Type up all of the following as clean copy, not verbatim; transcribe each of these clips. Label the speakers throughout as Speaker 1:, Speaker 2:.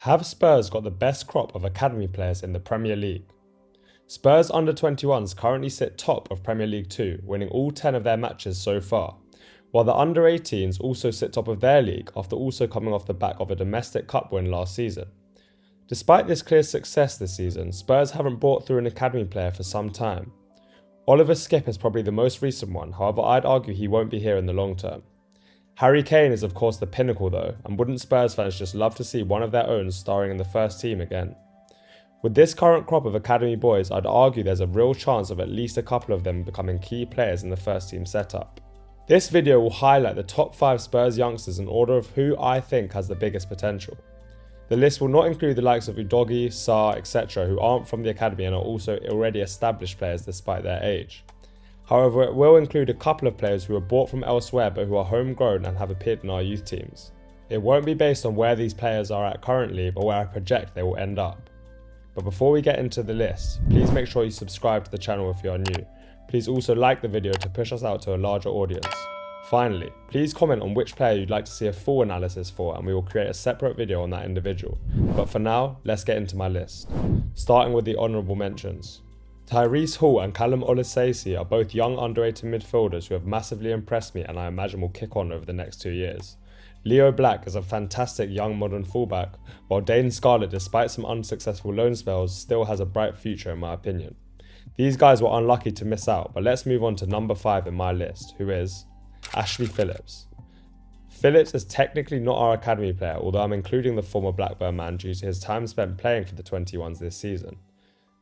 Speaker 1: Have Spurs got the best crop of academy players in the Premier League? Spurs under-21s currently sit top of Premier League 2, winning all 10 of their matches so far, while the under-18s also sit top of their league after also coming off the back of a domestic cup win last season. Despite this clear success this season, Spurs haven't brought through an academy player for some time. Oliver Skipp is probably the most recent one, however I'd argue he won't be here in the long term. Harry Kane is of course the pinnacle though, and wouldn't Spurs fans just love to see one of their own starring in the first team again? With this current crop of academy boys, I'd argue there's a real chance of at least a couple of them becoming key players in the first team setup. This video will highlight the top 5 Spurs youngsters in order of who I think has the biggest potential. The list will not include the likes of Udogie, Sarr, etc. who aren't from the academy and are also already established players despite their age. However, it will include a couple of players who are bought from elsewhere but who are homegrown and have appeared in our youth teams. It won't be based on where these players are at currently but where I project they will end up. But before we get into the list, please make sure you subscribe to the channel if you are new. Please also like the video to push us out to a larger audience. Finally, please comment on which player you'd like to see a full analysis for and we will create a separate video on that individual. But for now, let's get into my list. Starting with the honourable mentions. Tyrese Hall and Callum Olisesi are both young underrated midfielders who have massively impressed me and I imagine will kick on over the next 2 years. Leo Black is a fantastic young modern fullback, while Dane Scarlett, despite some unsuccessful loan spells, still has a bright future in my opinion. These guys were unlucky to miss out, but let's move on to number 5 in my list, who is Ashley Phillips. Phillips is technically not our academy player, although I'm including the former Blackburn man due to his time spent playing for the 21s this season.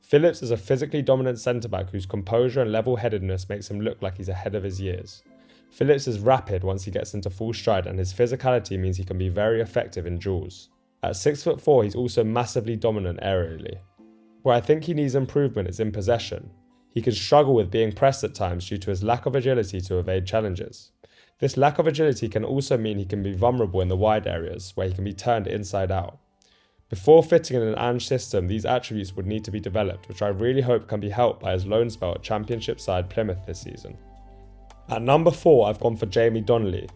Speaker 1: Phillips is a physically dominant centre-back whose composure and level-headedness makes him look like he's ahead of his years. Phillips is rapid once he gets into full stride and his physicality means he can be very effective in duels. At 6'4", he's also massively dominant aerially. Where I think he needs improvement is in possession. He can struggle with being pressed at times due to his lack of agility to evade challenges. This lack of agility can also mean he can be vulnerable in the wide areas where he can be turned inside out. Before fitting in an Ange system, these attributes would need to be developed, which I really hope can be helped by his loan spell at Championship side Plymouth this season. At number 4, I've gone for Jamie Donley.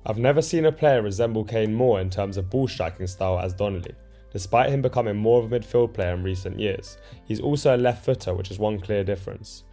Speaker 1: I've never seen a player resemble Kane more in terms of ball striking style as Donley. Despite him becoming more of a midfield player in recent years, he's also a left footer, which is one clear difference.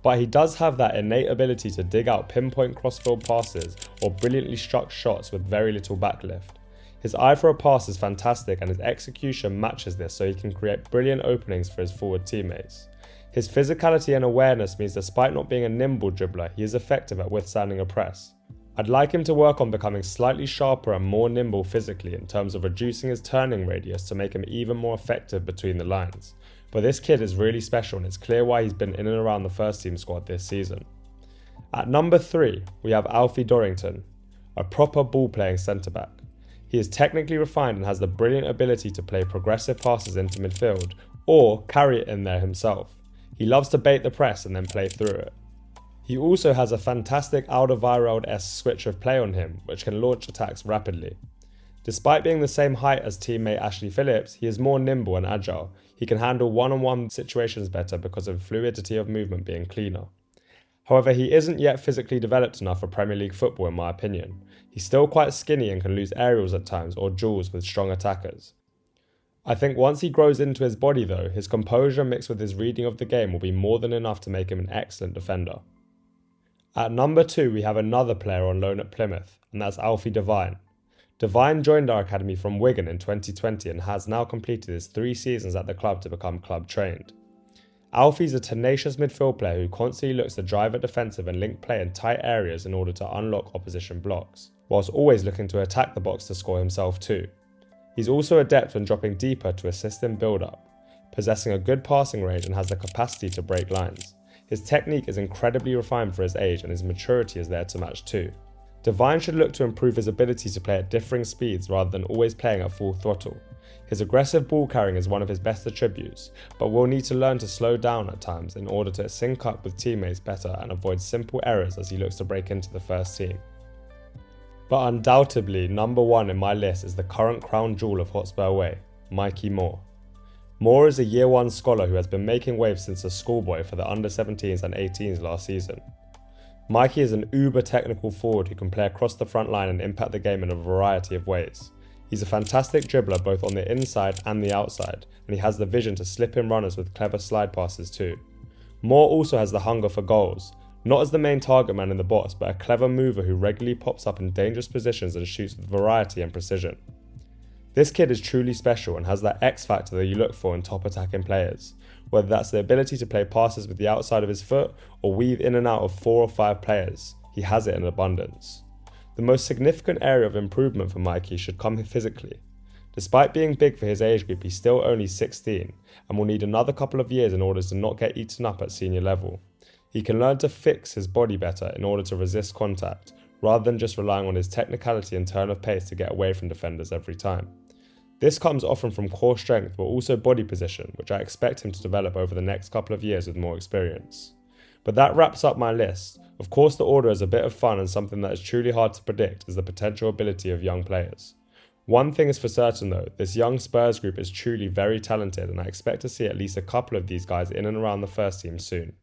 Speaker 1: But he does have that innate ability to dig out pinpoint crossfield passes or brilliantly struck shots with very little backlift. His eye for a pass is fantastic and his execution matches this so he can create brilliant openings for his forward teammates. His physicality and awareness means despite not being a nimble dribbler, he is effective at withstanding a press. I'd like him to work on becoming slightly sharper and more nimble physically in terms of reducing his turning radius to make him even more effective between the lines. But this kid is really special and it's clear why he's been in and around the first team squad this season. At number 3, we have Alfie Doherty, a proper ball playing centre back. He is technically refined and has the brilliant ability to play progressive passes into midfield or carry it in there himself. He loves to bait the press and then play through it. He also has a fantastic Alderweireld-esque switch of play on him, which can launch attacks rapidly. Despite being the same height as teammate Ashley Phillips, he is more nimble and agile. He can handle one-on-one situations better because of fluidity of movement being cleaner. However, he isn't yet physically developed enough for Premier League football in my opinion. He's still quite skinny and can lose aerials at times or duels with strong attackers. I think once he grows into his body though, his composure mixed with his reading of the game will be more than enough to make him an excellent defender. At number 2 we have another player on loan at Plymouth, and that's Alfie Defoe. Devine joined our academy from Wigan in 2020 and has now completed his 3 seasons at the club to become club trained. Alfie's a tenacious midfield player who constantly looks to drive at defensive and link play in tight areas in order to unlock opposition blocks, whilst always looking to attack the box to score himself too. He's also adept when dropping deeper to assist in build-up, possessing a good passing range and has the capacity to break lines. His technique is incredibly refined for his age and his maturity is there to match too. Devine should look to improve his ability to play at differing speeds rather than always playing at full throttle. His aggressive ball carrying is one of his best attributes, but will need to learn to slow down at times in order to sync up with teammates better and avoid simple errors as he looks to break into the first team. But undoubtedly, number 1 in my list is the current crown jewel of Hotspur away, Mikey Moore. Moore is a year 1 scholar who has been making waves since a schoolboy for the under-17s and 18s last season. Mikey is an uber technical forward who can play across the front line and impact the game in a variety of ways. He's a fantastic dribbler both on the inside and the outside, and he has the vision to slip in runners with clever slide passes too. Moore also has the hunger for goals, not as the main target man in the box, but a clever mover who regularly pops up in dangerous positions and shoots with variety and precision. This kid is truly special and has that X factor that you look for in top attacking players, whether that's the ability to play passes with the outside of his foot or weave in and out of 4 or 5 players. He has it in abundance. The most significant area of improvement for Mikey should come physically. Despite being big for his age group, he's still only 16 and will need another couple of years in order to not get eaten up at senior level. He can learn to fix his body better in order to resist contact, rather than just relying on his technicality and turn of pace to get away from defenders every time. This comes often from core strength but also body position, which I expect him to develop over the next couple of years with more experience. But that wraps up my list. Of course, the order is a bit of fun, and something that is truly hard to predict is the potential ability of young players. One thing is for certain though, this young Spurs group is truly very talented, and I expect to see at least a couple of these guys in and around the first team soon.